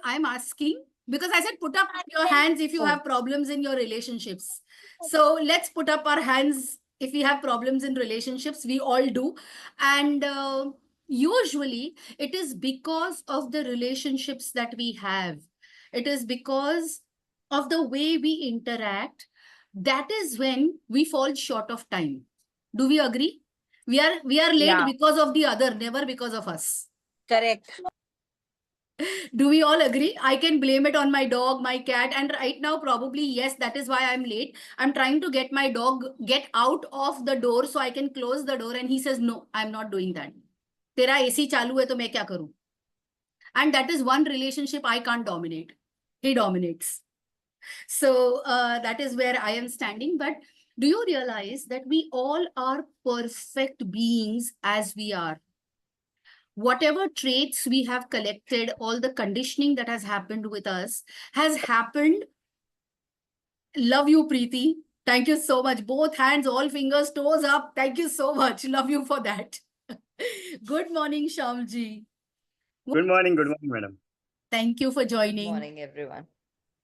I'm asking, because I said put up your hands if you have problems in your relationships. So let's put up our hands if we have problems in relationships. We all do. And usually it is because of the relationships that we have. It is because of the way we interact. That is when we fall short of time. Do we agree? We are late because of the other, never because of us. Correct. Do we all agree? I can blame it on my dog, my cat, and right now probably yes, that is why I'm late. I'm trying to get my dog get out of the door so I can close the door, and he says no, I'm not doing that. Tera AC chalu hai to main kya karu? And that is one relationship I can't dominate. He dominates. So that is where I am standing. But do you realize that we all are perfect beings as we are? Whatever traits we have collected, all the conditioning that has happened with us has happened. Love you, Preeti. Thank you so much. Both hands, all fingers, toes up. Thank you so much. Love you for that. Good morning, Shamji. Good morning, madam. Thank you for joining. Good morning, everyone.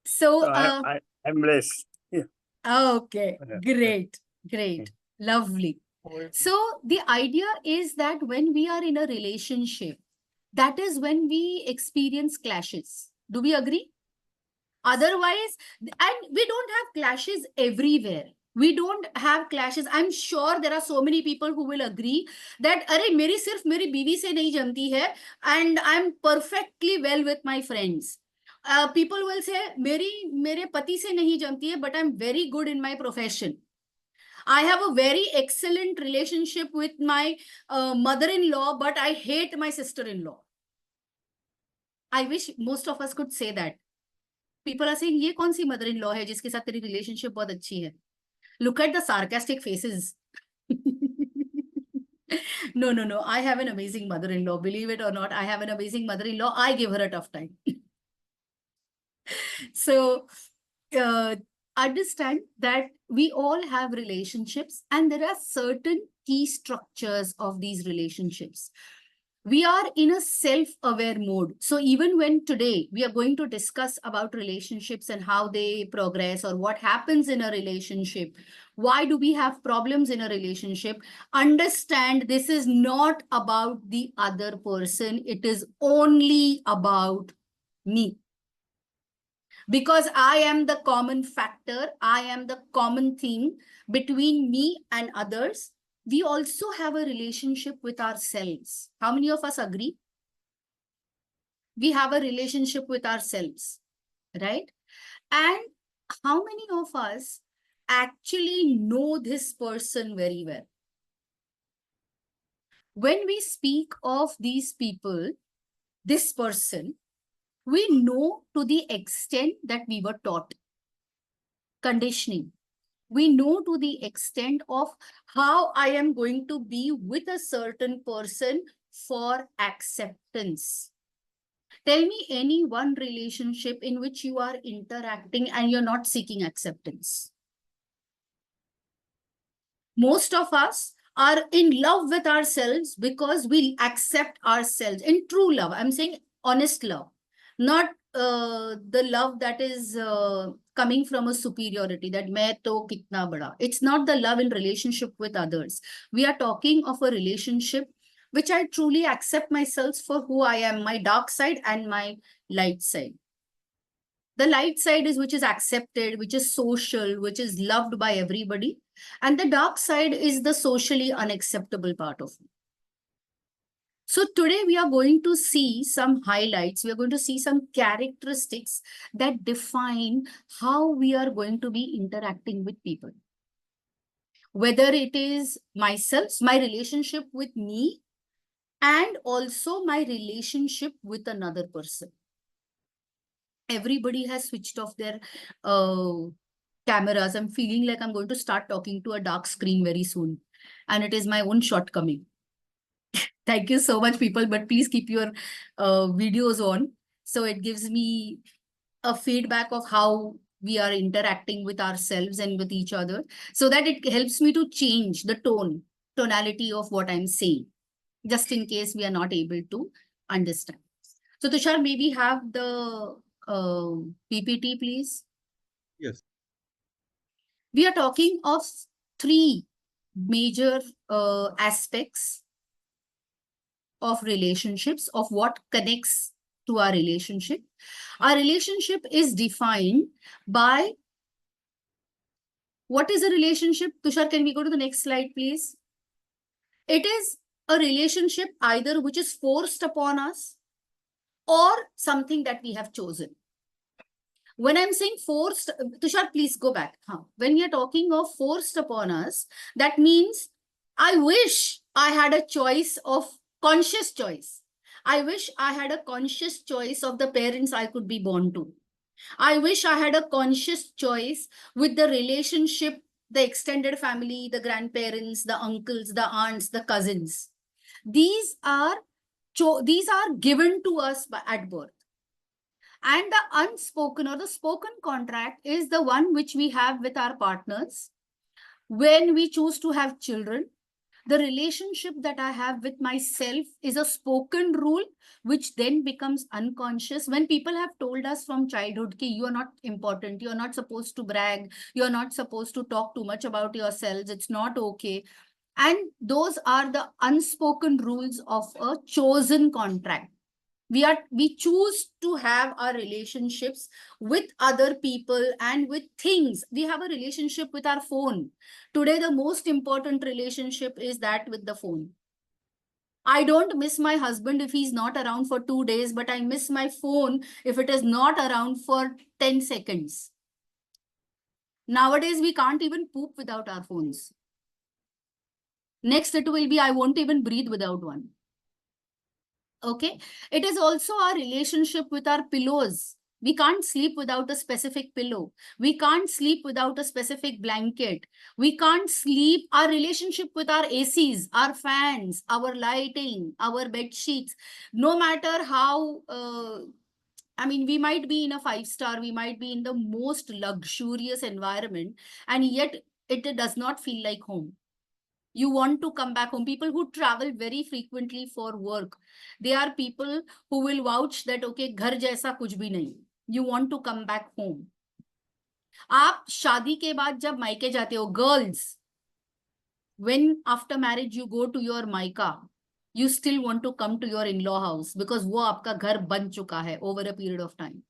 So, I'm blessed. Yeah. Okay, great. Lovely. So the idea is that when we are in a relationship, that is when we experience clashes. Do we agree? Otherwise, and we don't have clashes everywhere. We don't have clashes. I'm sure there are so many people who will agree that अरे मेरी सिर्फ मेरी बीवी से नहीं जमती है, and I'm perfectly well with my friends. People will say मेरे पति से नहीं जमती है, but I'm very good in my profession. I have a very excellent relationship with my mother-in-law, but I hate my sister-in-law. I wish most of us could say that. People are saying, ये कौन सी mother-in-law है जिसके साथ तेरी relationship बहुत अच्छी है? Look at the sarcastic faces. No. I have an amazing mother-in-law. Believe it or not, I have an amazing mother-in-law. I give her a tough time. So, understand that we all have relationships and there are certain key structures of these relationships. We are in a self-aware mode. So even when today we are going to discuss about relationships and how they progress or what happens in a relationship, why do we have problems in a relationship? Understand this is not about the other person. It is only about me. Because I am the common factor, I am the common thing between me and others. We also have a relationship with ourselves. How many of us agree? We have a relationship with ourselves, right? And how many of us actually know this person very well? When we speak of these people, this person, we know to the extent that we were taught. Conditioning. We know to the extent of how I am going to be with a certain person for acceptance. Tell me any one relationship in which you are interacting and you're not seeking acceptance. Most of us are in love with ourselves because we accept ourselves in true love. I'm saying honest love, not the love that is coming from a superiority, that main to kitna bada. It's not the love in relationship with others. We are talking of a relationship which I truly accept myself for who I am, my dark side and my light side. The light side is which is accepted, which is social, which is loved by everybody. And the dark side is the socially unacceptable part of me. So today we are going to see some highlights. We are going to see some characteristics that define how we are going to be interacting with people. Whether it is myself, my relationship with me, and also my relationship with another person. Everybody has switched off their cameras. I'm feeling like I'm going to start talking to a dark screen very soon. And it is my own shortcoming. Thank you so much, people. But please keep your videos on. So it gives me a feedback of how we are interacting with ourselves and with each other. So that it helps me to change the tonality of what I'm saying. Just in case we are not able to understand. So Tushar, may we have the PPT, please? Yes. We are talking of three major aspects of relationships, of what connects to our relationship. Our relationship is defined by what is a relationship? Tushar, can we go to the next slide, please? It is a relationship either which is forced upon us or something that we have chosen. When I'm saying forced, Tushar, please go back. When we are talking of forced upon us, that means I wish I had a choice of conscious choice. I wish I had a conscious choice of the parents I could be born to. I wish I had a conscious choice with the relationship, the extended family, the grandparents, the uncles, the aunts, the cousins. These are given to us at birth. And the unspoken or the spoken contract is the one which we have with our partners. When we choose to have children, the relationship that I have with myself is a spoken rule, which then becomes unconscious. When people have told us from childhood, ki you are not important, you are not supposed to brag, you are not supposed to talk too much about yourselves, it's not okay. And those are the unspoken rules of a chosen contract. We choose to have our relationships with other people and with things. We have a relationship with our phone. Today the most important relationship is that with the phone. I don't miss my husband if he's not around for 2 days, but I miss my phone if it is not around for 10 seconds. Nowadays we can't even poop without our phones. Next it will be I won't even breathe without one. Okay, it is also our relationship with our pillows. We can't sleep without a specific pillow. We can't sleep without a specific blanket. We can't sleep. Our relationship with our ACs, our fans, our lighting, our bed sheets, no matter how we might be in a 5-star, we might be in the most luxurious environment, and yet it does not feel like home. You want to come back home. People who travel very frequently for work, they are people who will vouch that okay, घर जैसा कुछ भी नहीं. You want to come back home. आप शादी के बाद जब मायके जाते हो, girls, when after marriage you go to your maika, you still want to come to your in-law house because वो आपका घर बन चुका है over a period of time.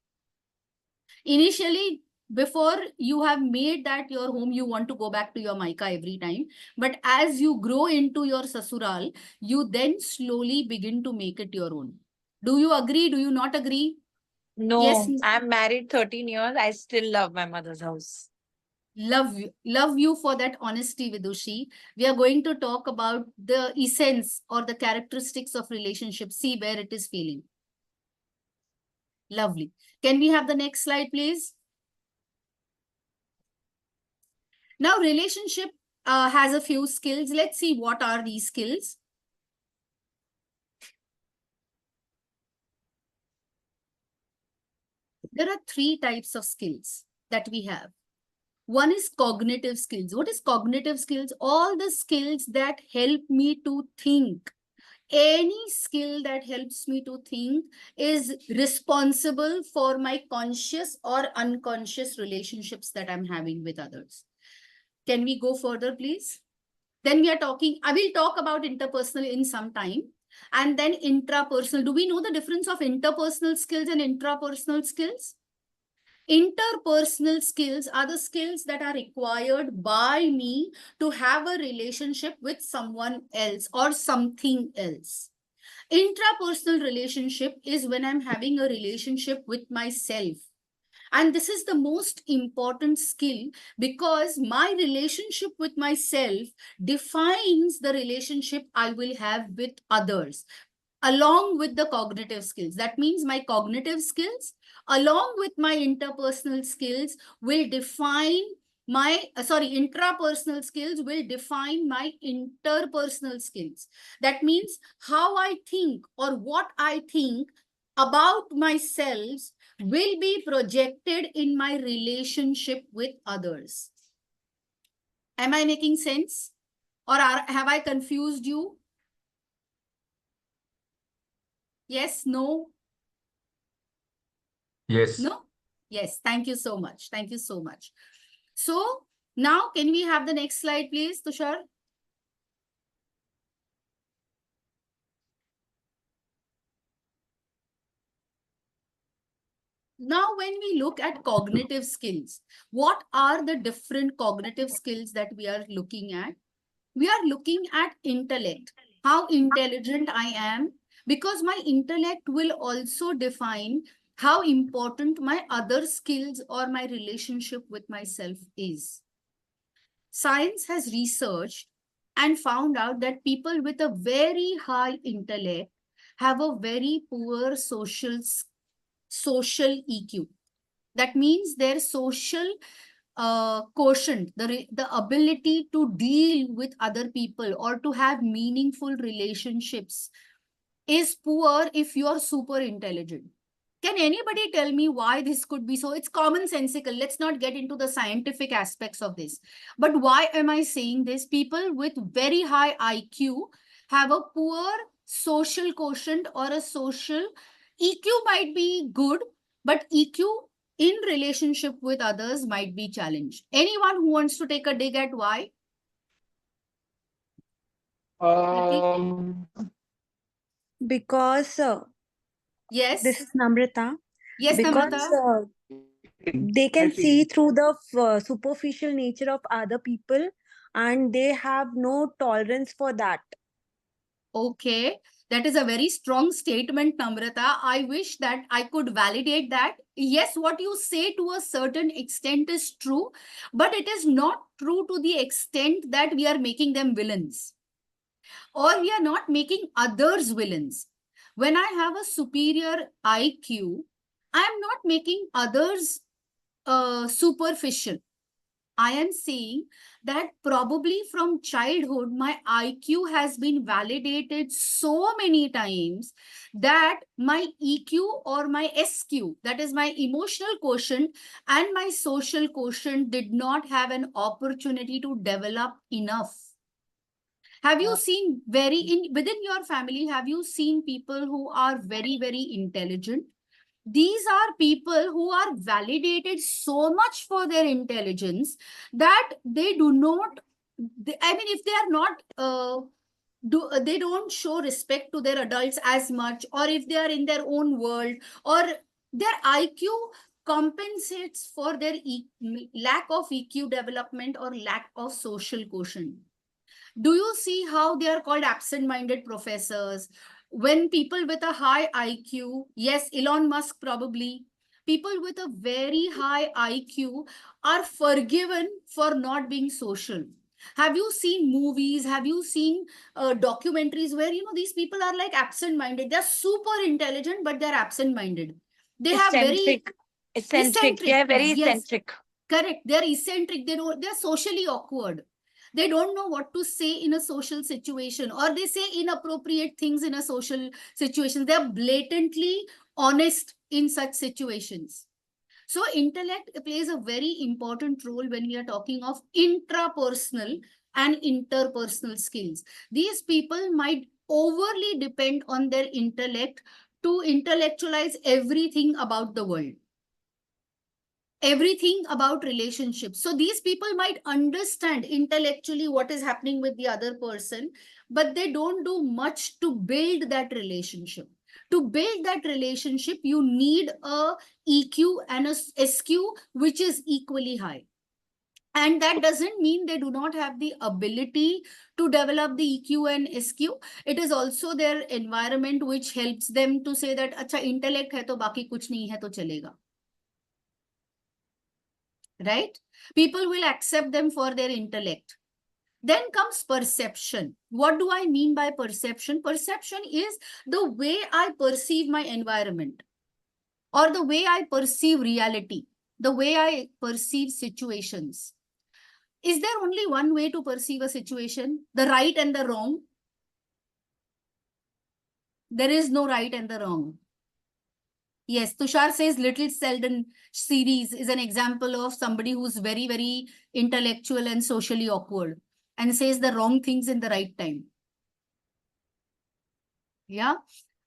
Initially, before you have made that your home, you want to go back to your maika every time. But as you grow into your sasural, you then slowly begin to make it your own. Do you agree? Do you not agree? No, Yes. I'm married 13 years. I still love my mother's house. Love you for that honesty, Vidushi. We are going to talk about the essence or the characteristics of relationship. See where it is feeling. Lovely. Can we have the next slide, please? Now, relationship has a few skills. Let's see what are these skills. There are 3 types of skills that we have. One is cognitive skills. What is cognitive skills? All the skills that help me to think. Any skill that helps me to think is responsible for my conscious or unconscious relationships that I'm having with others. Can we go further, please? Then we are talking, I will talk about interpersonal in some time. And then intrapersonal. Do we know the difference of interpersonal skills and intrapersonal skills? Interpersonal skills are the skills that are required by me to have a relationship with someone else or something else. Intrapersonal relationship is when I'm having a relationship with myself. And this is the most important skill because my relationship with myself defines the relationship I will have with others, along with the cognitive skills. That means my cognitive skills, along with my interpersonal skills, will define my, intrapersonal skills will define my interpersonal skills. That means how I think or what I think about myself will be projected in my relationship with others. Am I making sense? Or have I confused you? Yes, no? Yes. No? Yes, thank you so much. Thank you so much. So now can we have the next slide, please, Tushar? Now, when we look at cognitive skills, what are the different cognitive skills that we are looking at? We are looking at intellect, how intelligent I am, because my intellect will also define how important my other skills or my relationship with myself is. Science has researched and found out that people with a very high intellect have a very poor social EQ. That means their social quotient, the ability to deal with other people or to have meaningful relationships is poor if you are super intelligent. Can anybody tell me why this could be so? It's commonsensical. Let's not get into the scientific aspects of this. But why am I saying this? People with very high IQ have a poor social quotient or a social EQ might be good, but EQ in relationship with others might be challenged. Anyone who wants to take a dig at why? Quickly. Because Yes. this is Namrata. Yes, Because Namrata. they can see through the superficial nature of other people, and they have no tolerance for that. Okay, that is a very strong statement, Namrata. I wish that I could validate that. Yes, what you say to a certain extent is true, but it is not true to the extent that we are making them villains or we are not making others villains. When I have a superior IQ, I am not making others superficial. I am saying that probably from childhood, my IQ has been validated so many times that my EQ or my SQ, that is my emotional quotient and my social quotient, did not have an opportunity to develop enough. Have you seen within your family, have you seen people who are very, very intelligent? These are people who are validated so much for their intelligence that they do not, I mean, if they are not, they don't show respect to their adults as much, or if they are in their own world, or their IQ compensates for their lack of EQ development or lack of social quotient. Do you see how they are called absent-minded professors? When people with a high IQ, yes, Elon Musk probably, people with a very high IQ are forgiven for not being social. Have you seen movies? Have you seen documentaries where, these people are like absent-minded? They're super intelligent, but they're absent-minded. They have very Eccentric. They eccentric. are very Yes, eccentric. correct. They're eccentric. They're socially awkward. They don't know what to say in a social situation, or they say inappropriate things in a social situation. They're blatantly honest in such situations. So intellect plays a very important role when we are talking of intrapersonal and interpersonal skills. These people might overly depend on their intellect to intellectualize everything about the world, everything about relationships. So these people might understand intellectually what is happening with the other person, but they don't do much to build that relationship. To build that relationship, you need a EQ and a SQ which is equally high. And that doesn't mean they do not have the ability to develop the EQ and SQ. It is also their environment which helps them to say that, अच्छा intellect है तो बाकी कुछ नहीं है तो चलेगा. Right? People will accept them for their intellect. Then comes perception. What do I mean by perception? Perception is the way I perceive my environment, or the way I perceive reality, the way I perceive situations. Is there only one way to perceive a situation? The right and the wrong? There is no right and the wrong. Yes, Tushar says Little Sheldon series is an example of somebody who's very, very intellectual and socially awkward and says the wrong things in the right time. Yeah.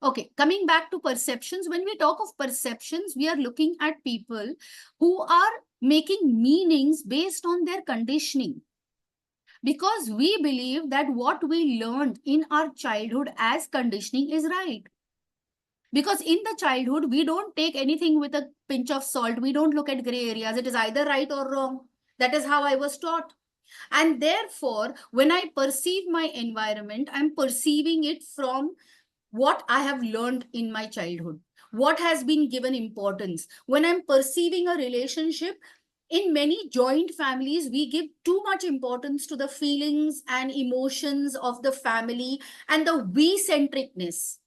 Okay, coming back to perceptions, when we talk of perceptions, we are looking at people who are making meanings based on their conditioning. Because we believe that what we learned in our childhood as conditioning is right. Because in the childhood, we don't take anything with a pinch of salt. We don't look at gray areas. It is either right or wrong. That is how I was taught. And therefore, when I perceive my environment, I'm perceiving it from what I have learned in my childhood, what has been given importance. When I'm perceiving a relationship, in many joint families, we give too much importance to the feelings and emotions of the family and the we centricness.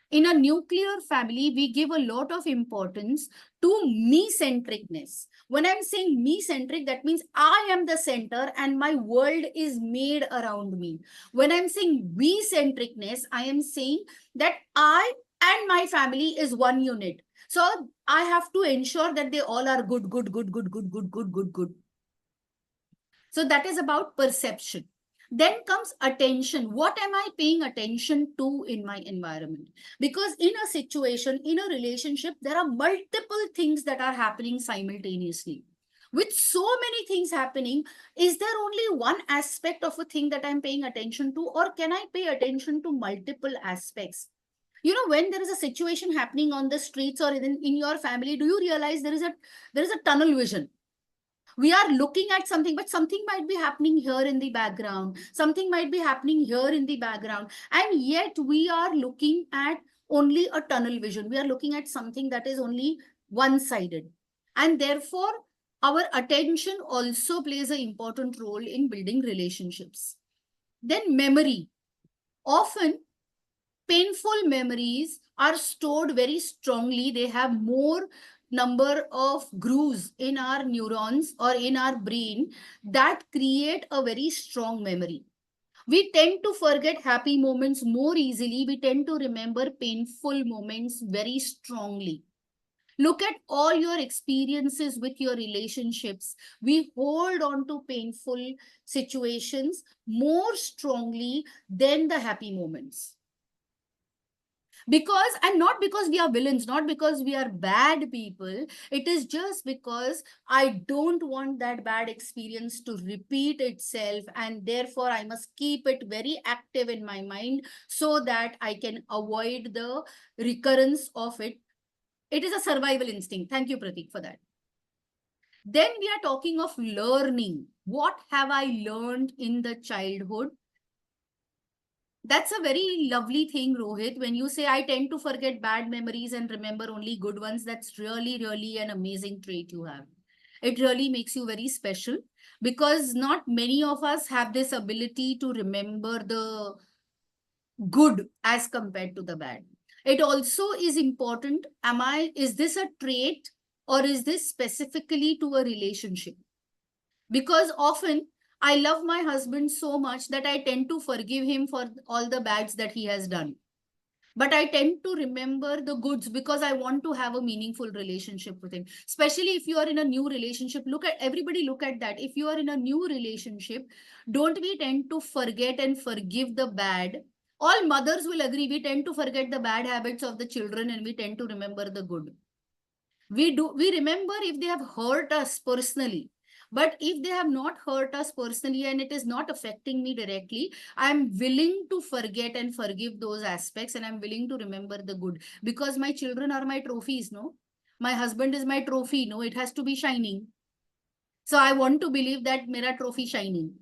In a nuclear family, we give a lot of importance to me-centricness. When I'm saying me-centric, that means I am the center and my world is made around me. When I'm saying we-centricness, I am saying that I and my family is one unit. So I have to ensure that they all are good, good, good, good, good, good, good, good, good. So that is about perception. Then comes attention. What am I paying attention to in my environment? Because in a situation, in a relationship, there are multiple things that are happening simultaneously. With so many things happening, is there only one aspect of a thing that I'm paying attention to, or can I pay attention to multiple aspects? You know, when there is a situation happening on the streets or in your family, do you realize there is a tunnel vision? We are looking at something, but something might be happening here in the background, something might be happening here in the background, and yet we are looking at only a tunnel vision. We are looking at something that is only one sided, and therefore our attention also plays an important role in building relationships. Then memory. Often painful memories are stored very strongly. They have more number of grooves in our neurons or in our brain that create a very strong memory. We tend to forget happy moments more easily. We tend to remember painful moments very strongly. Look at all your experiences with your relationships. We hold on to painful situations more strongly than the happy moments. Because, and not because we are villains, not because we are bad people, it is just because I don't want that bad experience to repeat itself, and therefore I must keep it very active in my mind so that I can avoid the recurrence of it. It is a survival instinct. Thank you, Pratik, for that. Then we are talking of learning. What have I learned in the childhood? That's a very lovely thing, Rohit. When you say I tend to forget bad memories and remember only good ones, that's really, really an amazing trait you have. It really makes you very special, because not many of us have this ability to remember the good as compared to the bad. It also is important. Is this a trait, or is this specifically to a relationship? Because often I love my husband so much that I tend to forgive him for all the bads that he has done. But I tend to remember the goods because I want to have a meaningful relationship with him. Especially if you are in a new relationship, look at that. If you are in a new relationship, don't we tend to forget and forgive the bad? All mothers will agree, we tend to forget the bad habits of the children and we tend to remember the good. We remember if they have hurt us personally, but if they have not hurt us personally and it is not affecting me directly, I'm willing to forget and forgive those aspects, and I'm willing to remember the good, because my children are my trophies. No, my husband is my trophy. No, it has to be shining. So I want to believe that mera trophy shining.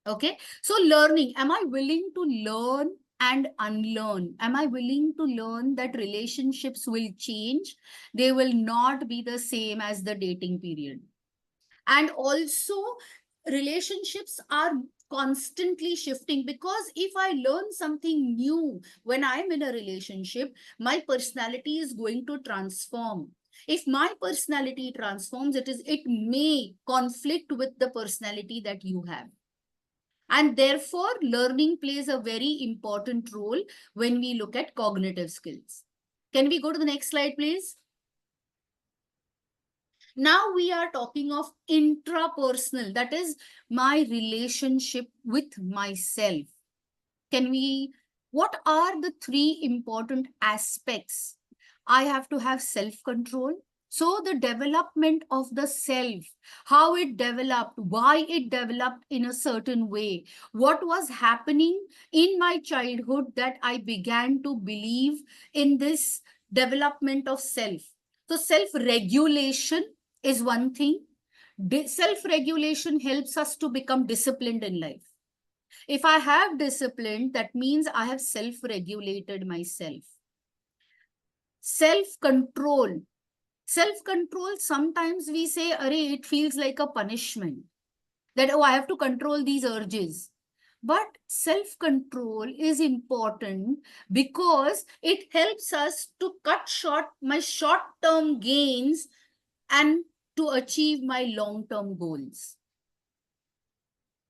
Okay, so learning. Am I willing to learn and unlearn? Am I willing to learn that relationships will change? They will not be the same as the dating period. And also, relationships are constantly shifting, because if I learn something new when I'm in a relationship, my personality is going to transform. If my personality transforms, it may conflict with the personality that you have. And therefore, learning plays a very important role when we look at cognitive skills. Can we go to the next slide, please? Now we are talking of intrapersonal, that is my relationship with myself. Can we What are the three important aspects? I have to have self-control. So the development of the self, how it developed, why it developed in a certain way, what was happening in my childhood that I began to believe in this development of self. So self-regulation is one thing. Self-regulation helps us to become disciplined in life. If I have discipline, that means I have self-regulated myself. Self-control. Self-control, sometimes we say, Arey, it feels like a punishment. That, oh, I have to control these urges. But self-control is important because it helps us to cut short my short-term gains and to achieve my long-term goals.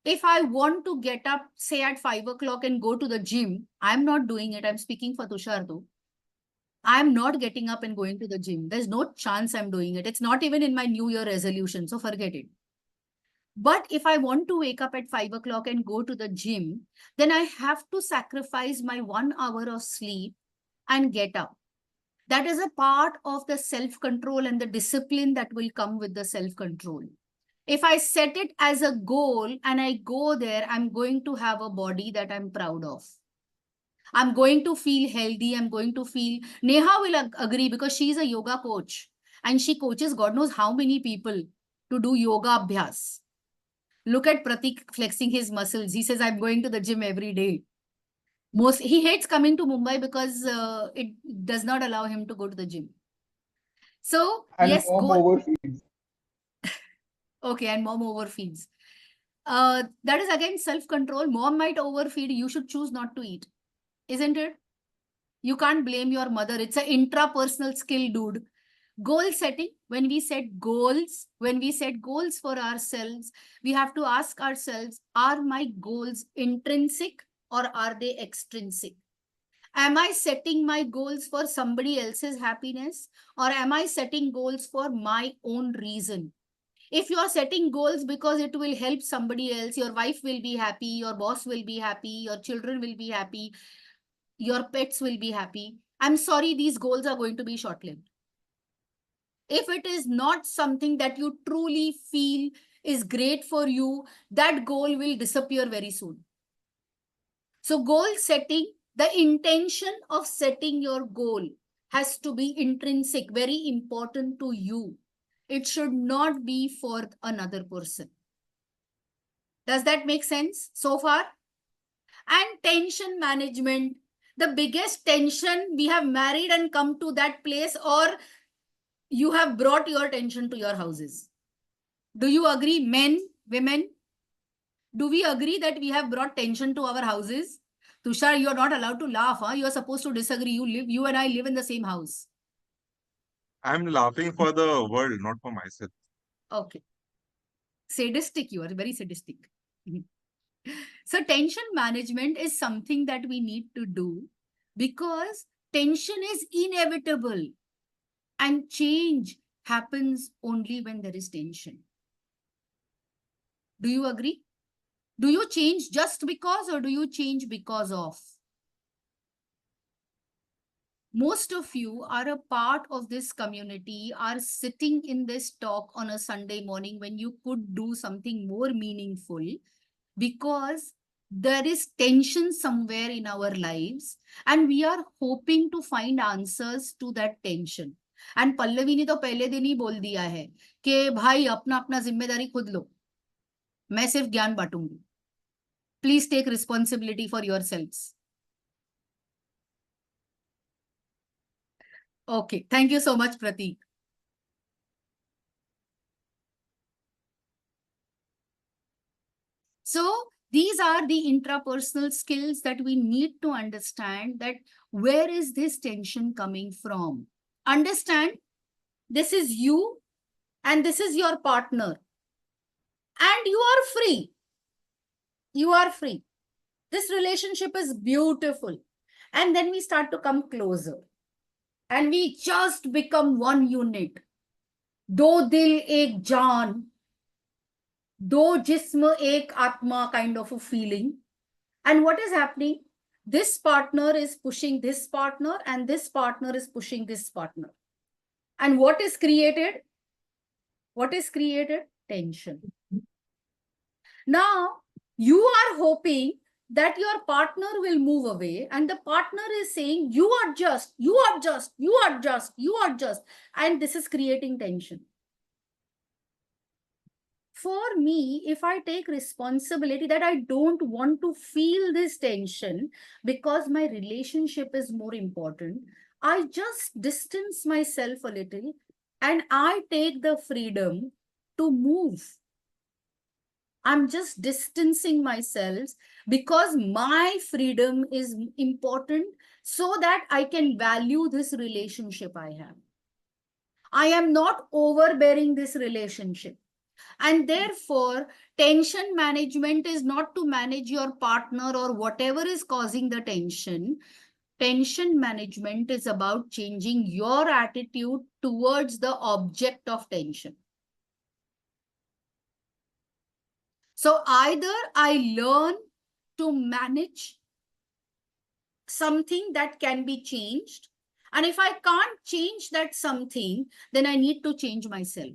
If I want to get up, say at 5 o'clock and go to the gym, I'm not doing it. I'm speaking for Tushar though. I'm not getting up and going to the gym. There's no chance I'm doing it. It's not even in my New Year resolution. So forget it. But if I want to wake up at 5 o'clock and go to the gym, then I have to sacrifice my 1 hour of sleep and get up. That is a part of the self-control and the discipline that will come with the self-control. If I set it as a goal and I go there, I'm going to have a body that I'm proud of. I'm going to feel healthy. I'm going to feel... Neha will agree because she's a yoga coach and she coaches God knows how many people to do yoga abhyas. Look at Pratik flexing his muscles. He says, I'm going to the gym every day. He hates coming to Mumbai because it does not allow him to go to the gym. So, And yes, mom go... overfeeds. Okay, and mom overfeeds. That is again self-control. Mom might overfeed. You should choose not to eat. Isn't it? You can't blame your mother. It's an intrapersonal skill, dude. Goal setting. When we set goals for ourselves, we have to ask ourselves, are my goals intrinsic or are they extrinsic? Am I setting my goals for somebody else's happiness or am I setting goals for my own reason? If you are setting goals because it will help somebody else, your wife will be happy, your boss will be happy, your children will be happy, your pets will be happy. I'm sorry, these goals are going to be short-lived. If it is not something that you truly feel is great for you, that goal will disappear very soon. So goal setting, the intention of setting your goal has to be intrinsic, very important to you. It should not be for another person. Does that make sense so far? And tension management. The biggest tension, we have married and come to that place, or you have brought your tension to your houses. Do you agree, men, women? Do we agree that we have brought tension to our houses? Tushar, you are not allowed to laugh. Huh? You are supposed to disagree. You and I live in the same house. I'm laughing for the world, not for myself. Okay. Sadistic, you are very sadistic. So tension management is something that we need to do because tension is inevitable and change happens only when there is tension. Do you agree? Do you change just because or do you change because of? Most of you are a part of this community, are sitting in this talk on a Sunday morning when you could do something more meaningful because there is tension somewhere in our lives and we are hoping to find answers to that tension. And Pallavi ने तो पहले दिन ही बोल दिया है कि भाई अपना अपना जिम्मेदारी खुद लो, मैं सिर्फ ज्ञान बांटूंगी. Please take responsibility for yourselves. Okay, thank you so much, Pratik. So these are the intrapersonal skills that we need to understand, that where is this tension coming from? Understand, this is you and this is your partner. And you are free. You are free. This relationship is beautiful. And then we start to come closer. And we just become one unit. Do dil ek jaan. Do jism ek atma kind of a feeling. And what is happening? This partner is pushing this partner, and this partner is pushing this partner. And what is created? What is created? Tension. Now, you are hoping that your partner will move away, and the partner is saying, you are just, you are just, you are just, you are just. And this is creating tension. For me, if I take responsibility that I don't want to feel this tension because my relationship is more important, I just distance myself a little and I take the freedom to move. I'm just distancing myself because my freedom is important so that I can value this relationship I have. I am not overbearing this relationship. And therefore, tension management is not to manage your partner or whatever is causing the tension. Tension management is about changing your attitude towards the object of tension. So either I learn to manage something that can be changed, and if I can't change that something, then I need to change myself.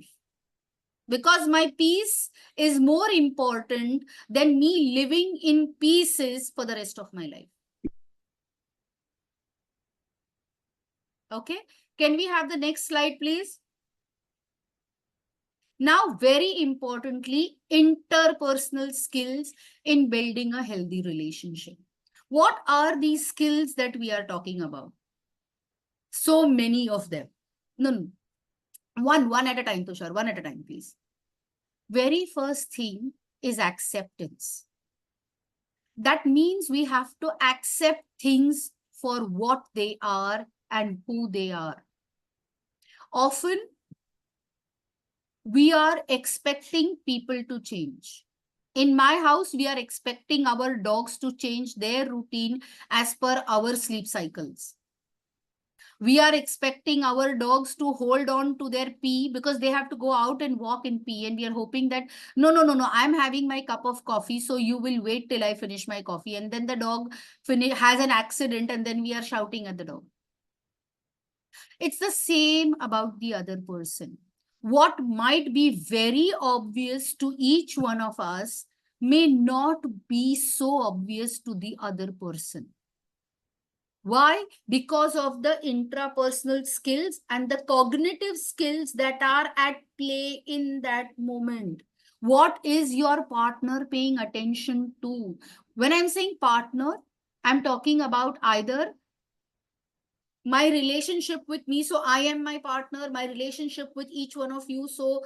Because my peace is more important than me living in pieces for the rest of my life. Okay, can we have the next slide, please? Now, very importantly, interpersonal skills in building a healthy relationship. What are these skills that we are talking about? So many of them. No. One at a time, Tushar, one at a time, please. Very first thing is acceptance. That means we have to accept things for what they are and who they are. Often, we are expecting people to change. In my house, we are expecting our dogs to change their routine as per our sleep cycles. We are expecting our dogs to hold on to their pee because they have to go out and walk and pee. And we are hoping that, no, I'm having my cup of coffee, so you will wait till I finish my coffee. And then the dog has an accident and then we are shouting at the dog. It's the same about the other person. What might be very obvious to each one of us may not be so obvious to the other person. Why? Because of the intrapersonal skills and the cognitive skills that are at play in that moment. What is your partner paying attention to? When I'm saying partner, I'm talking about either my relationship with me, so I am my partner, my relationship with each one of you. So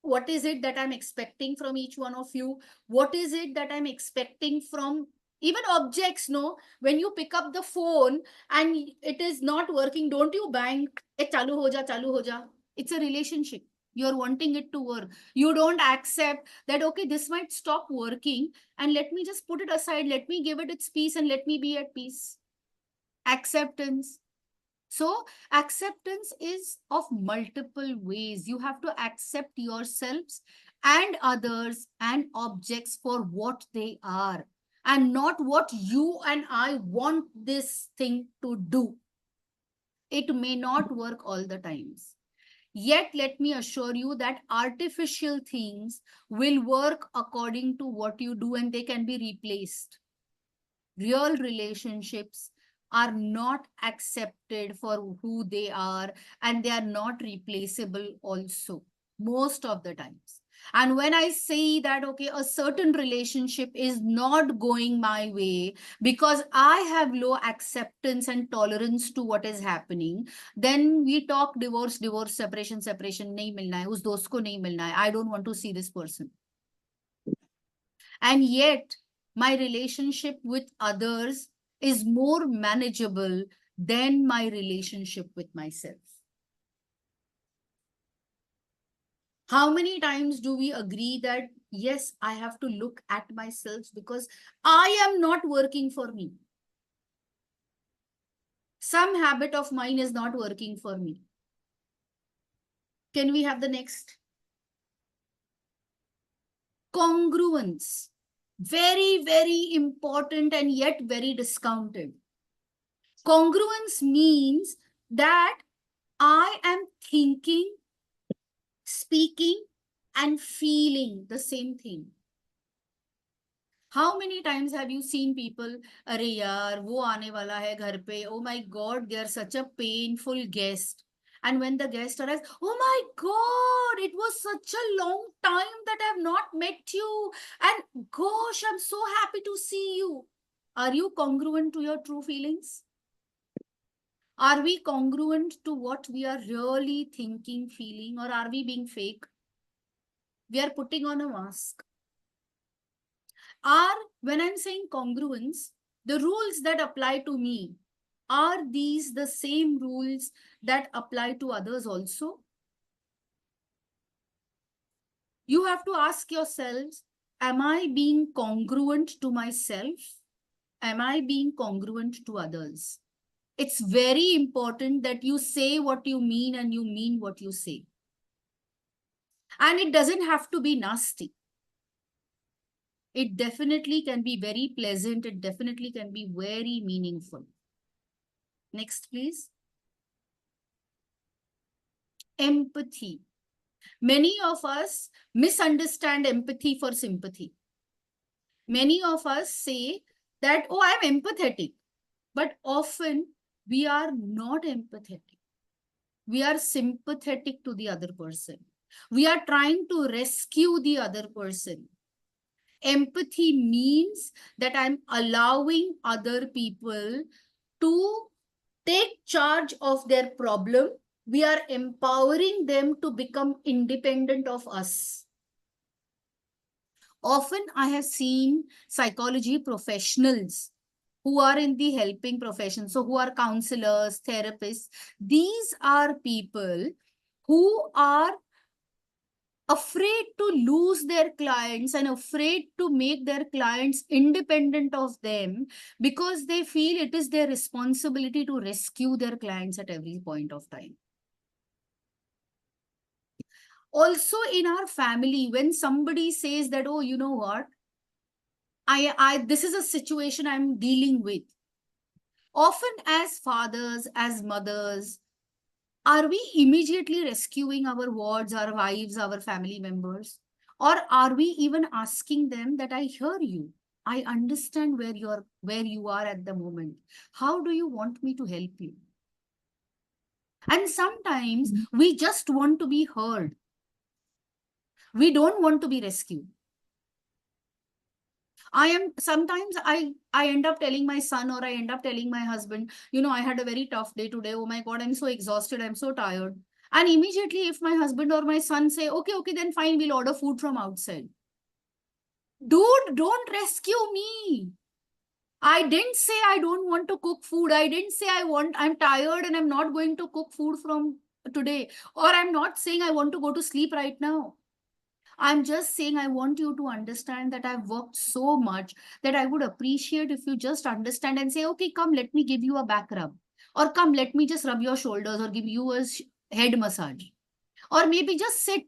what is it that I'm expecting from each one of you? What is it that I'm expecting from even objects? No, when you pick up the phone and it is not working, don't you bang, chalu ho ja, chalu ho ja. It's a relationship. You're wanting it to work. You don't accept that, okay, this might stop working and let me just put it aside. Let me give it its peace and let me be at peace. Acceptance. So acceptance is of multiple ways. You have to accept yourselves and others and objects for what they are and not what you and I want this thing to do. It may not work all the times. Yet, let me assure you that artificial things will work according to what you do and they can be replaced. Real relationships are not accepted for who they are and they are not replaceable also most of the times. And when I say that, okay, a certain relationship is not going my way because I have low acceptance and tolerance to what is happening, then we talk divorce, separation, nahi milna hai, us dost ko nahi milna hai, I don't want to see this person. And yet, my relationship with others is more manageable than my relationship with myself. How many times do we agree that, yes, I have to look at myself because I am not working for me? Some habit of mine is not working for me. Can we have the next? Congruence. Very, very important and yet very discounted. Congruence means that I am thinking, speaking, and feeling the same thing. How many times have you seen people, अरे यार वो आने वाला है घर पे, oh my god, they are such a painful guest. And when the guest arrives, oh my god, it was such a long time that I have not met you. And gosh, I'm so happy to see you. Are you congruent to your true feelings? Are we congruent to what we are really thinking, feeling, or are we being fake? We are putting on a mask. Are, when I'm saying congruence, the rules that apply to me, are these the same rules that apply to others also? You have to ask yourselves, am I being congruent to myself? Am I being congruent to others? It's very important that you say what you mean and you mean what you say. And it doesn't have to be nasty. It definitely can be very pleasant. It definitely can be very meaningful. Next, please. Empathy. Many of us misunderstand empathy for sympathy. Many of us say that, oh, I'm empathetic. But often we are not empathetic. We are sympathetic to the other person. We are trying to rescue the other person. Empathy means that I'm allowing other people to take charge of their problem. We are empowering them to become independent of us. Often I have seen psychology professionals who are in the helping profession, so who are counselors, therapists. These are people who are afraid to lose their clients and afraid to make their clients independent of them because they feel it is their responsibility to rescue their clients at every point of time. Also in our family, when somebody says that, oh, you know what, this is a situation I'm dealing with. Often as fathers, as mothers, are we immediately rescuing our wards, our wives, our family members? Or are we even asking them that I hear you? I understand where you are at the moment. How do you want me to help you? And sometimes we just want to be heard. We don't want to be rescued. Sometimes I end up telling my son or I end up telling my husband, you know, I had a very tough day today. Oh my God, I'm so exhausted. I'm so tired. And immediately if my husband or my son say, okay, then fine, we'll order food from outside. Dude, don't rescue me. I didn't say I don't want to cook food. I didn't say I'm tired and I'm not going to cook food from today. Or I'm not saying I want to go to sleep right now. I'm just saying I want you to understand that I've worked so much that I would appreciate if you just understand and say, okay, come, let me give you a back rub. Or come, let me just rub your shoulders or give you a head massage. Or maybe just sit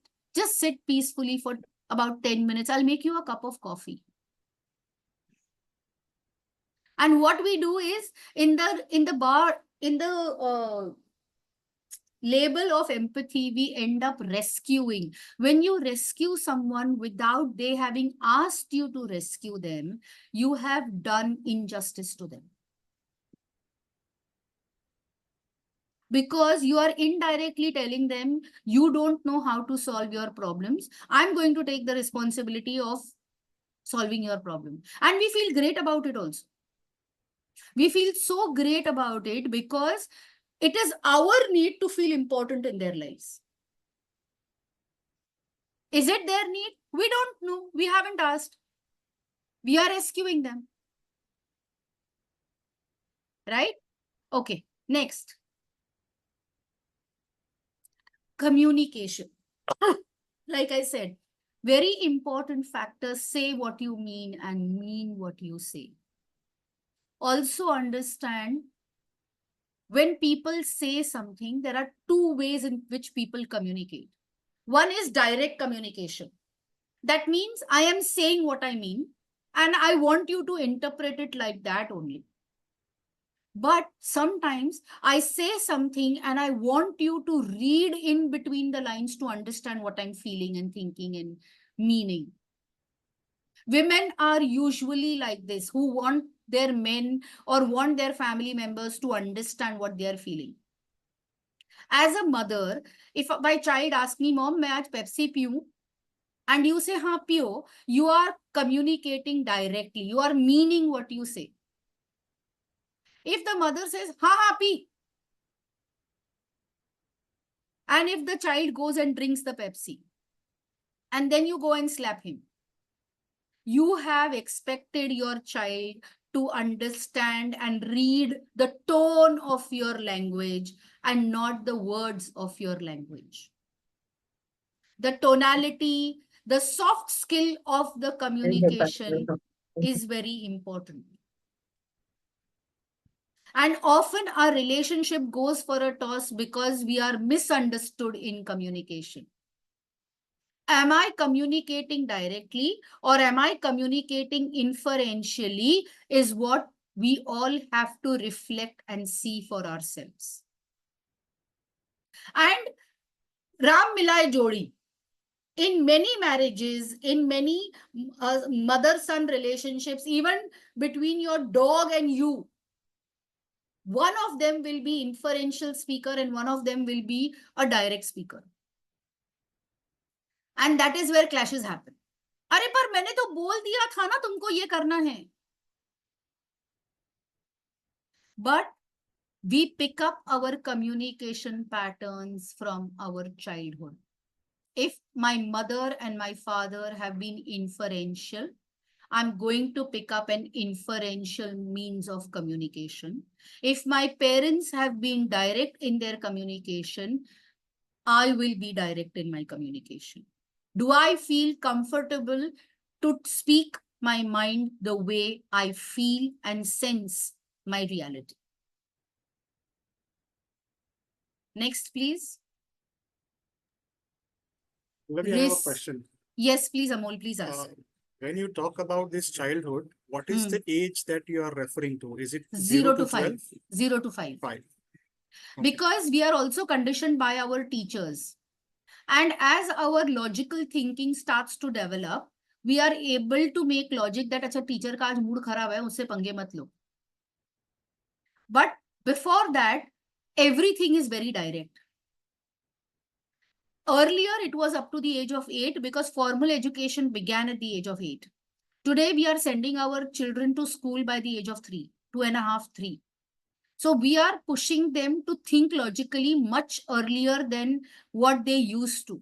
peacefully for about 10 minutes. I'll make you a cup of coffee. And what we do is in the label of empathy, we end up rescuing. When you rescue someone without they having asked you to rescue them, you have done injustice to them. Because you are indirectly telling them, you don't know how to solve your problems. I'm going to take the responsibility of solving your problem. And we feel great about it also. We feel so great about it because it is our need to feel important in their lives. Is it their need? We don't know. We haven't asked. We are rescuing them. Right? Okay. Next. Communication. Like I said, very important factor, say what you mean and mean what you say. Also understand when people say something, there are two ways in which people communicate. One is direct communication. That means I am saying what I mean. And I want you to interpret it like that only. But sometimes I say something and I want you to read in between the lines to understand what I'm feeling and thinking and meaning. Women are usually like this, who want their men or want their family members to understand what they are feeling. As a mother, if my child asks me, Mom, मैं आज Pepsi पीऊं? And you say, हाँ पियो, you are communicating directly. You are meaning what you say. If the mother says, हाँ हाँ P, and if the child goes and drinks the Pepsi, and then you go and slap him, you have expected your child to understand and read the tone of your language and not the words of your language. The tonality, the soft skill of the communication is very important. And often our relationship goes for a toss because we are misunderstood in communication. Am I communicating directly or am I communicating inferentially is what we all have to reflect and see for ourselves. And Ram Milai Jodi, in many marriages, in many mother-son relationships, even between your dog and you, one of them will be inferential speaker and one of them will be a direct speaker. And that is where clashes happen. अरे पर मैंने तो बोल दिया था ना तुमको ये करना है. But we pick up our communication patterns from our childhood. If my mother and my father have been inferential, I'm going to pick up an inferential means of communication. If my parents have been direct in their communication, I will be direct in my communication. Do I feel comfortable to speak my mind the way I feel and sense my reality? Next, please. Let me have a This- question. Yes, please, Amol, please ask. When you talk about this childhood, what is the age that you are referring to? Is it 0 to 12? 5. 0 to 5. 5. Okay. Because we are also conditioned by our teachers. And as our logical thinking starts to develop, we are able to make logic that अच्छा teacher का आज mood खराब है उससे पंगे मत लो. But before that, everything is very direct. Earlier, it was up to the age of 8 because formal education began at the age of 8. Today, we are sending our children to school by the age of 3, 2.5, 3. So we are pushing them to think logically much earlier than what they used to.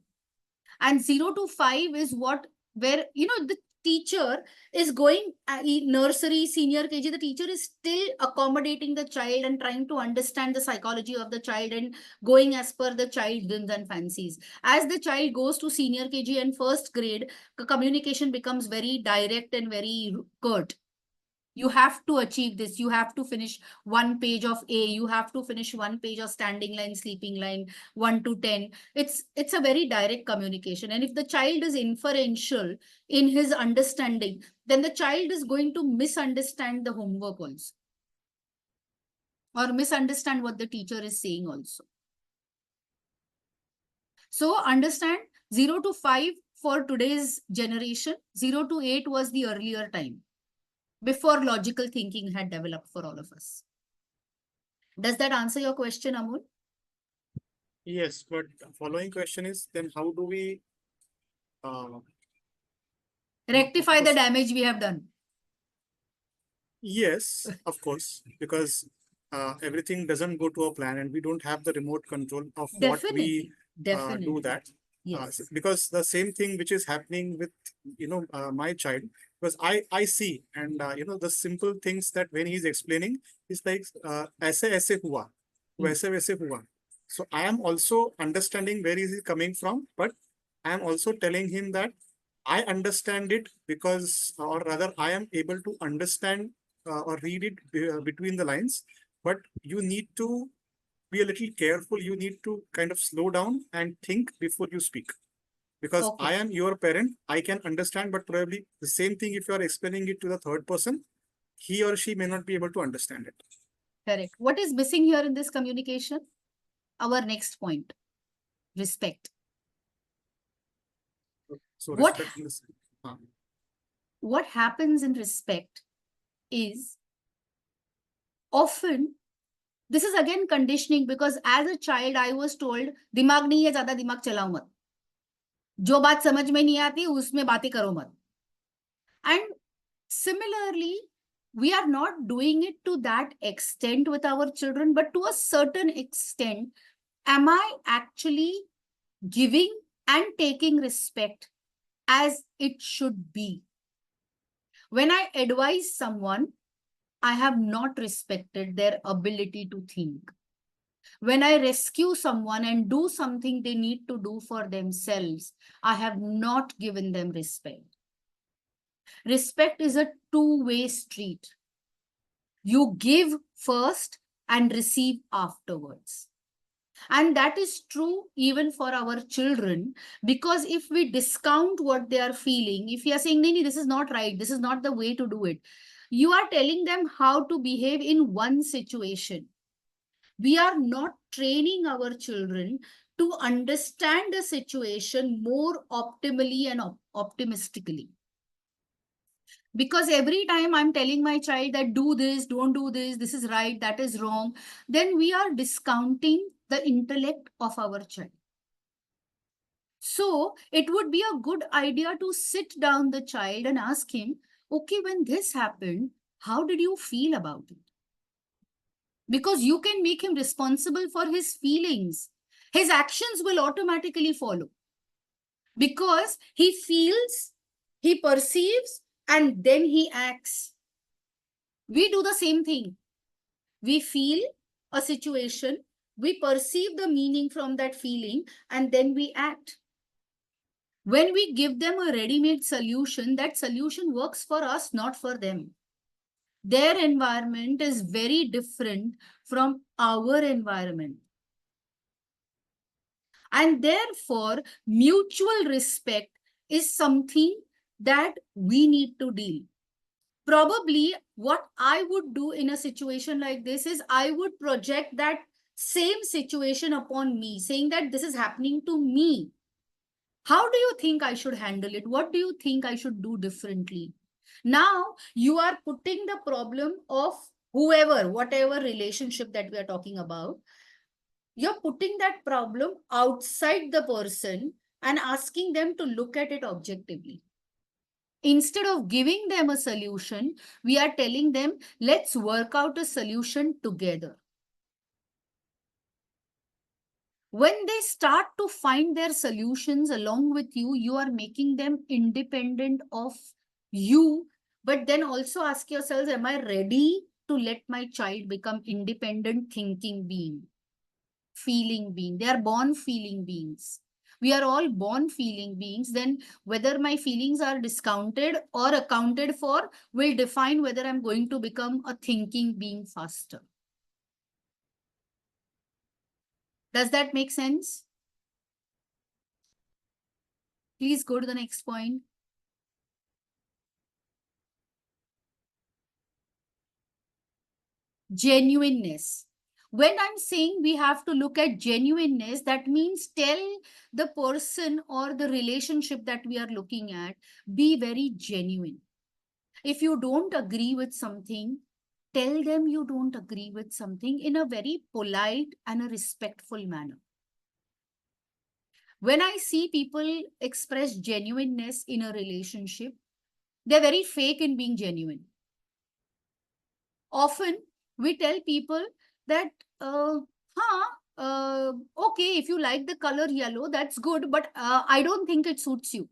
And 0 to 5 is where the teacher is going nursery, senior KG. The teacher is still accommodating the child and trying to understand the psychology of the child and going as per the child's whims and fancies. As the child goes to senior KG and first grade, the communication becomes very direct and very curt. You have to achieve this. You have to finish one page of A. You have to finish one page of standing line, sleeping line, 1 to 10. It's a very direct communication. And if the child is inferential in his understanding, then the child is going to misunderstand the homework also. Or misunderstand what the teacher is saying also. So understand 0 to 5 for today's generation, 0 to 8 was the earlier time, before logical thinking had developed for all of us. Does that answer your question, Amol? Yes, but following question is then how do we Rectify the damage we have done. yes, of course, because everything doesn't go to a plan and we don't have the remote control of what we Definitely. do that. Yes. Because the same thing which is happening with my child, because I see and the simple things that when he's explaining is like aise hua, वैसे hua. So I am also understanding where is he coming from, but I am also telling him that I understand it because, or rather, I am able to understand or read it between the lines. But you need to be a little careful. You need to kind of slow down and think before you speak. Because Okay. I am your parent, I can understand, but probably the same thing, if you are explaining it to the third person, he or she may not be able to understand it. Correct. What is missing here in this communication? Our next point, respect. So What respect in this. what happens in respect is often, this is again conditioning, because as a child I was told दिमाग नहीं है, ज्यादा दिमाग चलाओ मत, जो बात समझ में नहीं आती उसमें बातें करो मत. And similarly, we are not doing it to that extent with our children, but to a certain extent, am I actually giving and taking respect as it should be? When I advise someone, I have not respected their ability to think. When I rescue someone and do something they need to do for themselves, I have not given them respect. Respect is a two-way street. You give first and receive afterwards. And that is true even for our children, because if we discount what they are feeling, if you are saying, Nini, this is not right, this is not the way to do it, you are telling them how to behave in one situation. We are not training our children to understand the situation more optimally and optimistically. Because every time I'm telling my child that do this, don't do this is right, that is wrong, then we are discounting the intellect of our child. So it would be a good idea to sit down the child and ask him, okay, when this happened, how did you feel about it? Because you can make him responsible for his feelings. His actions will automatically follow. Because he feels, he perceives, and then he acts. We do the same thing. We feel a situation, we perceive the meaning from that feeling, and then we act. When we give them a ready-made solution, that solution works for us, not for them. Their environment is very different from our environment. And therefore, mutual respect is something that we need to deal. Probably what I would do in a situation like this is I would project that same situation upon me, saying that this is happening to me. How do you think I should handle it? What do you think I should do differently? Now you are putting the problem of whoever, whatever relationship that we are talking about, you're putting that problem outside the person and asking them to look at it objectively. Instead of giving them a solution, we are telling them, let's work out a solution together. When they start to find their solutions along with you, you are making them independent of you. But then also ask yourselves, am I ready to let my child become independent thinking being, feeling being? They are born feeling beings. We are all born feeling beings. Then whether my feelings are discounted or accounted for will define whether I'm going to become a thinking being faster. Does that make sense? Please go to the next point. Genuineness. When I'm saying we have to look at genuineness, that means tell the person or the relationship that we are looking at, be very genuine. If you don't agree with something, tell them you don't agree with something in a very polite and a respectful manner. When I see people express genuineness in a relationship, they're very fake in being genuine. Often we tell people that, okay, if you like the color yellow, that's good, but I don't think it suits you.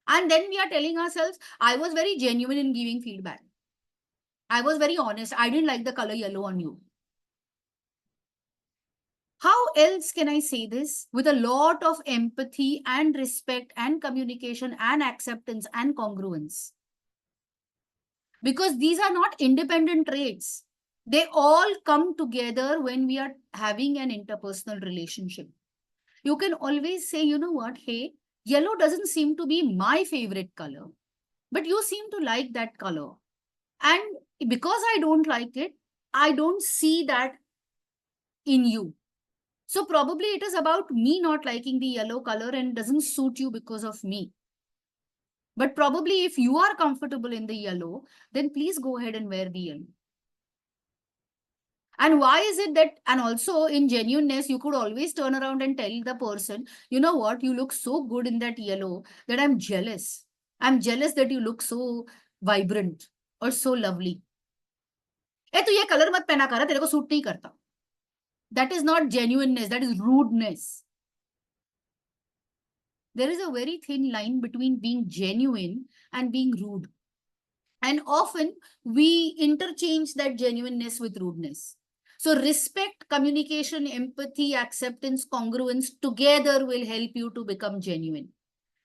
And then we are telling ourselves, I was very genuine in giving feedback. I was very honest. I didn't like the color yellow on you. How else can I say this with a lot of empathy and respect and communication and acceptance and congruence? Because these are not independent traits. They all come together when we are having an interpersonal relationship. You can always say, you know what, hey, Yellow doesn't seem to be my favorite color, but you seem to like that color. And because I don't like it, I don't see that in you. So probably it is about me not liking the yellow color and doesn't suit you because of me. But probably if you are comfortable in the yellow, then please go ahead and wear the yellow. And why is it that, and also in genuineness, you could always turn around and tell the person, you know what, you look so good in that yellow that I'm jealous. I'm jealous that you look so vibrant or so lovely. ए तू ये colour मत पहना कर, तेरे को suit नहीं करता. That is not genuineness, that is rudeness. There is a very thin line between being genuine and being rude. And often we interchange that genuineness with rudeness. So respect, communication, empathy, acceptance, congruence together will help you to become genuine.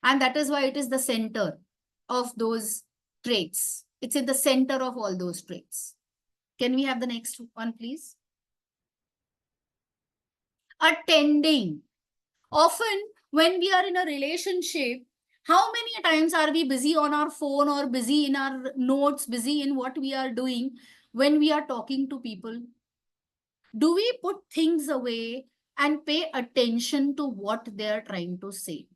And that is why it is the center of those traits. It's in the center of all those traits. Can we have the next one, please? Attending. Often when we are in a relationship, how many times are we busy on our phone or busy in our notes, busy in what we are doing when we are talking to people? Do we put things away and pay attention to what they are trying to say?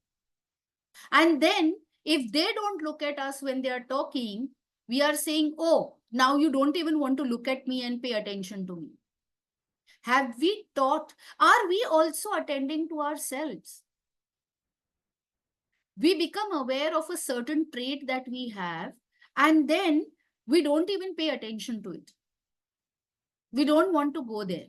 And then if they don't look at us when they are talking, we are saying, oh, now you don't even want to look at me and pay attention to me. Have we taught? Are we also attending to ourselves? We become aware of a certain trait that we have, and then we don't even pay attention to it. We don't want to go there.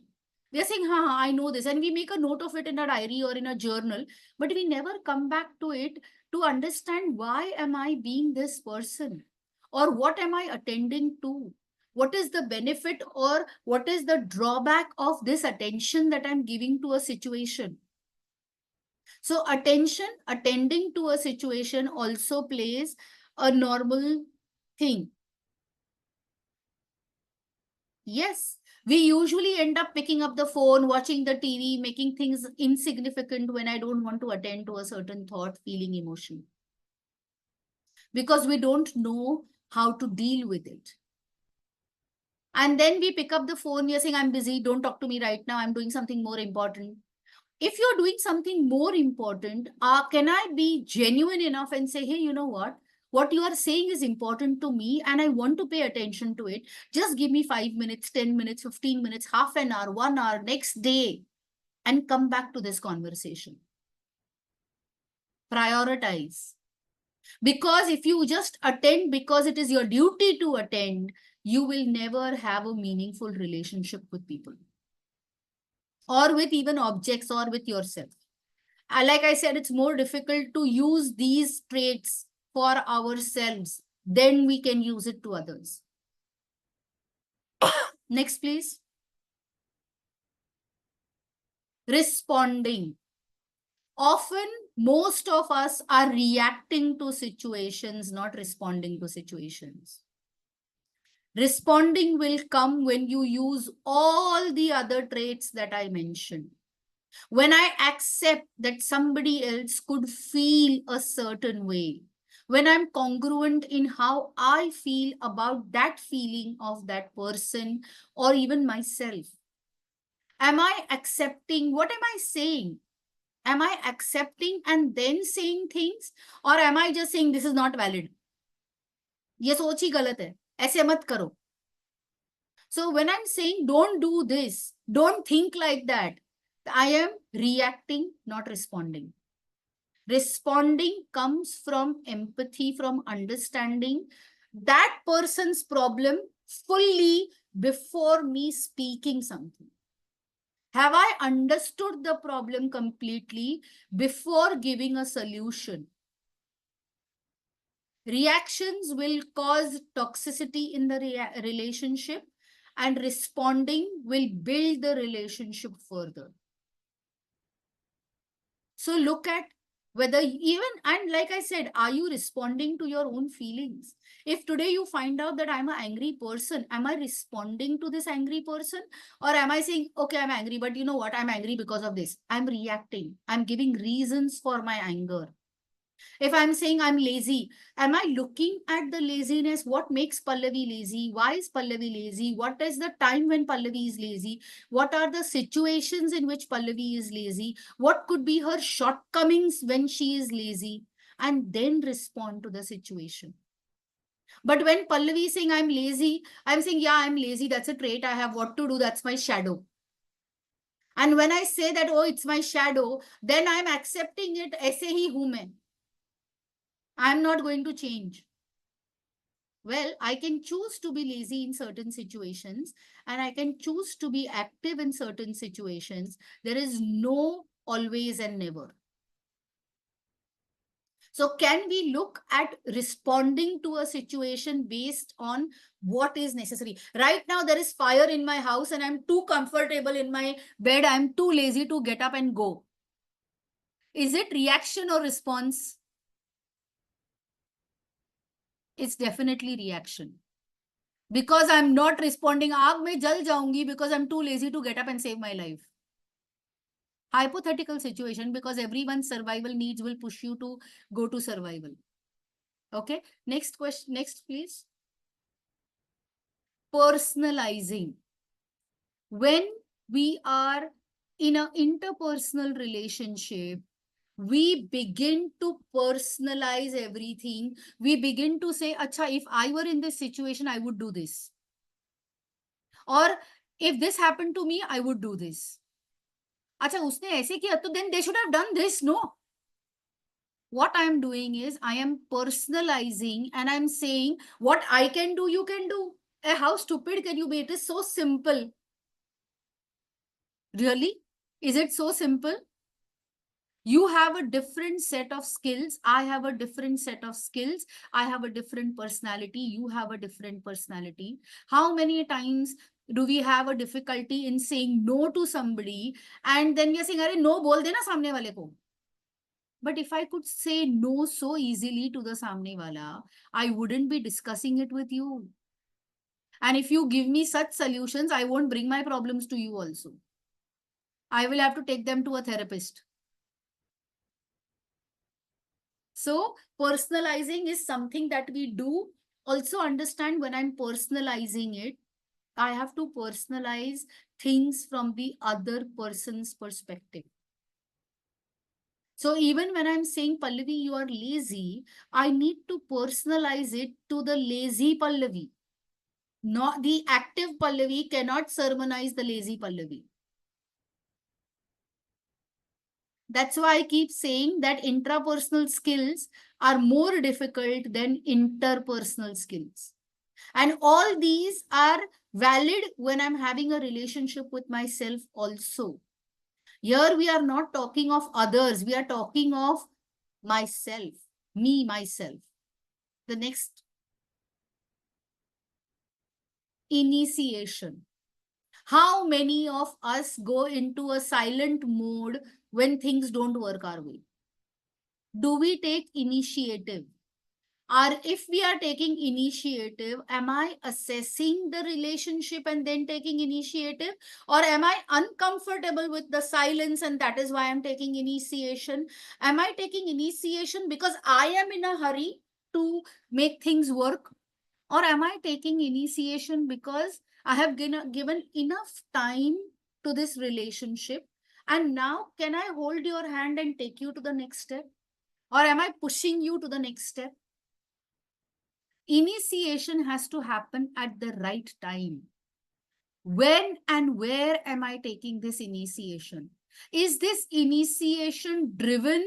We are saying, I know this, and we make a note of it in a diary or in a journal, but we never come back to it to understand, why am I being this person? Or what am I attending to? What is the benefit or what is the drawback of this attention that I'm giving to a situation? So attention, attending to a situation also plays a normal thing. Yes, we usually end up picking up the phone, watching the TV, making things insignificant when I don't want to attend to a certain thought, feeling, emotion. Because we don't know how to deal with it. And then we pick up the phone, you're saying, I'm busy, don't talk to me right now, I'm doing something more important. If you're doing something more important, can I be genuine enough and say, hey, you know what? What you are saying is important to me and I want to pay attention to it. Just give me 5 minutes, 10 minutes, 15 minutes, half an hour, 1 hour, next day, and come back to this conversation. Prioritize. Because if you just attend because it is your duty to attend, you will never have a meaningful relationship with people. Or with even objects or with yourself. Like I said, it's more difficult to use these traits for ourselves than we can use it to others. Next, please. Responding. Often, most of us are reacting to situations, not responding to situations. Responding will come when you use all the other traits that I mentioned. When I accept that somebody else could feel a certain way, when I'm congruent in how I feel about that feeling of that person or even myself. Am I accepting? What am I saying? Am I accepting and then saying things? Or am I just saying this is not valid? ये सोच ही गलत है, ऐसे मत करो. So when I'm saying don't do this, don't think like that, I am reacting, not responding. Responding comes from empathy, from understanding that person's problem fully before me speaking something. Have I understood the problem completely before giving a solution? Reactions will cause toxicity in the relationship, and responding will build the relationship further. So look at whether even, and like I said, are you responding to your own feelings? If today you find out that I'm an angry person, am I responding to this angry person? Or am I saying, okay, I'm angry, but you know what? I'm angry because of this. I'm reacting. I'm giving reasons for my anger. If I'm saying I'm lazy, am I looking at the laziness? What makes Pallavi lazy? Why is Pallavi lazy? What is the time when Pallavi is lazy? What are the situations in which Pallavi is lazy? What could be her shortcomings when she is lazy? And then respond to the situation. But when Pallavi is saying I'm lazy, I'm saying, yeah, I'm lazy. That's a trait I have. What to do? That's my shadow. And when I say that, oh, it's my shadow, then I'm accepting it. Aise hi hu main. I'm not going to change. Well, I can choose to be lazy in certain situations and I can choose to be active in certain situations. There is no always and never. So, can we look at responding to a situation based on what is necessary? Right now, there is fire in my house and I'm too comfortable in my bed. I'm too lazy to get up and go. Is it reaction or response? It's definitely reaction. Because I'm not responding, aag mein jal jaungi because I'm too lazy to get up and save my life. Hypothetical situation, because everyone's survival needs will push you to go to survival. Okay, next question, next please. Personalizing. When we are in an interpersonal relationship, we begin to personalize everything. We begin to say, acha, if I were in this situation, I would do this. Or if this happened to me, I would do this. अच्छा उसने ऐसे किया तो then they should have done this. No, what I am doing is I am personalizing and I'm saying what I can do, you can do. How stupid can you be? It is so simple. Really? Is it so simple? You have a different set of skills. I have a different set of skills. I have a different personality. You have a different personality. How many times do we have a difficulty in saying no to somebody and then we are saying, "Arey no, bol dena samne wale ko." But if I could say no so easily to the samne wala, I wouldn't be discussing it with you. And if you give me such solutions, I won't bring my problems to you also. I will have to take them to a therapist. So personalizing is something that we do. Also understand when I'm personalizing it, I have to personalize things from the other person's perspective. So even when I'm saying, Pallavi, you are lazy, I need to personalize it to the lazy Pallavi. Not the active Pallavi cannot sermonize the lazy Pallavi. That's why I keep saying that intrapersonal skills are more difficult than interpersonal skills. And all these are valid when I'm having a relationship with myself also. Here we are not talking of others, we are talking of myself, me, myself. The next, initiation. How many of us go into a silent mode when things don't work our way? Do we take initiative? Or if we are taking initiative, am I assessing the relationship and then taking initiative? Or am I uncomfortable with the silence and that is why I'm taking initiation? Am I taking initiation because I am in a hurry to make things work? Or am I taking initiation because I have given enough time to this relationship? And now, can I hold your hand and take you to the next step? Or am I pushing you to the next step? Initiation has to happen at the right time. When and where am I taking this initiation? Is this initiation driven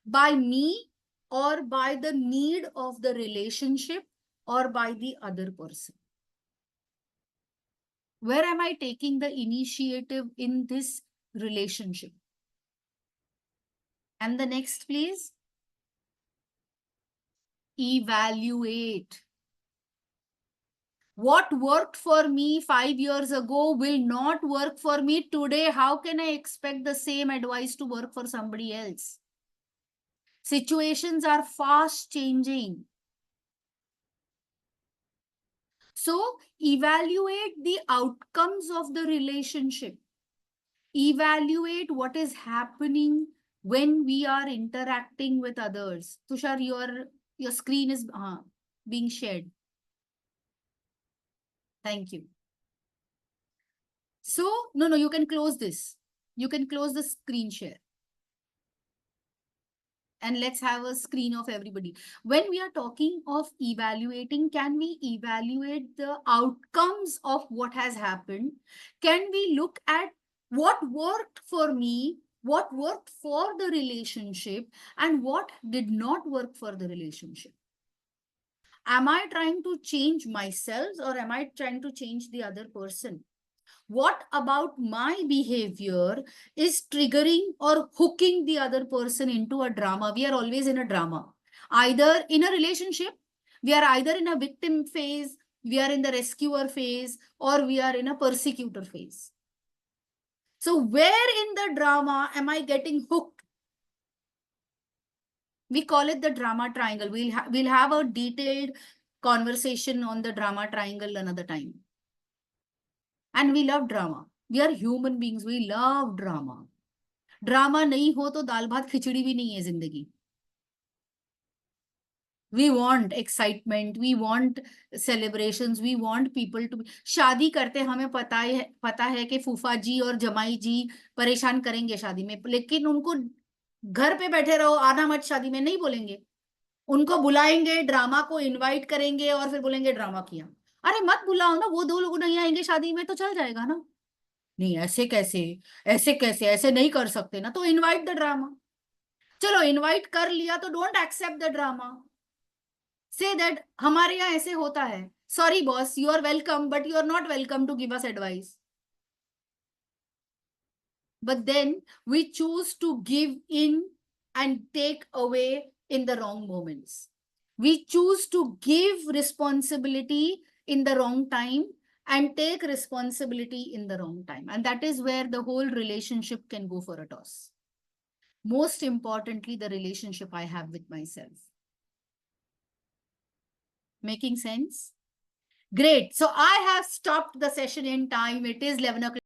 by me or by the need of the relationship or by the other person? Where am I taking the initiative in this relationship? And the next, please. Evaluate. What worked for me 5 years ago will not work for me today. How can I expect the same advice to work for somebody else? Situations are fast changing. So evaluate the outcomes of the relationship. Evaluate what is happening when we are interacting with others. Tushar, your screen is being shared. Thank you. So, no, you can close this. You can close the screen share. And let's have a screen of everybody. When we are talking of evaluating, can we evaluate the outcomes of what has happened? Can we look at what worked for me, what worked for the relationship, and what did not work for the relationship? Am I trying to change myself or am I trying to change the other person? What about my behavior is triggering or hooking the other person into a drama? We are always in a drama. Either in a relationship, we are either in a victim phase, we are in the rescuer phase, or we are in a persecutor phase. So where in the drama am I getting hooked? We call it the drama triangle. We'll have a detailed conversation on the drama triangle another time. And we love drama. We are human beings. We love drama. Drama नहीं हो तो दाल भात खिचड़ी भी नहीं है जिंदगी. We want excitement, we want celebrations, we want people to be. शादी करते हमें पता है कि फूफा जी और जमाई जी परेशान करेंगे शादी में, लेकिन उनको घर पे बैठे रहो, आना मत शादी में, नहीं बोलेंगे. उनको बुलाएंगे, ड्रामा को इनवाइट करेंगे और फिर बोलेंगे ड्रामा किया. अरे मत बुलाओ ना, वो दो लोग नहीं आएंगे शादी में तो चल जाएगा ना. नहीं ऐसे कैसे, ऐसे नहीं कर सकते ना, तो इनवाइट द ड्रामा. चलो इनवाइट कर लिया तो don't accept the drama. Say that हमारे यहाँ ऐसे होता है, sorry boss, you are welcome but you are not welcome to give us advice. But then we choose to give in and take away in the wrong moments. We choose to give responsibility in the wrong time and take responsibility in the wrong time. And that is where the whole relationship can go for a toss. Most importantly, the relationship I have with myself. Making sense? Great. So I have stopped the session in time. It is 11 o'clock.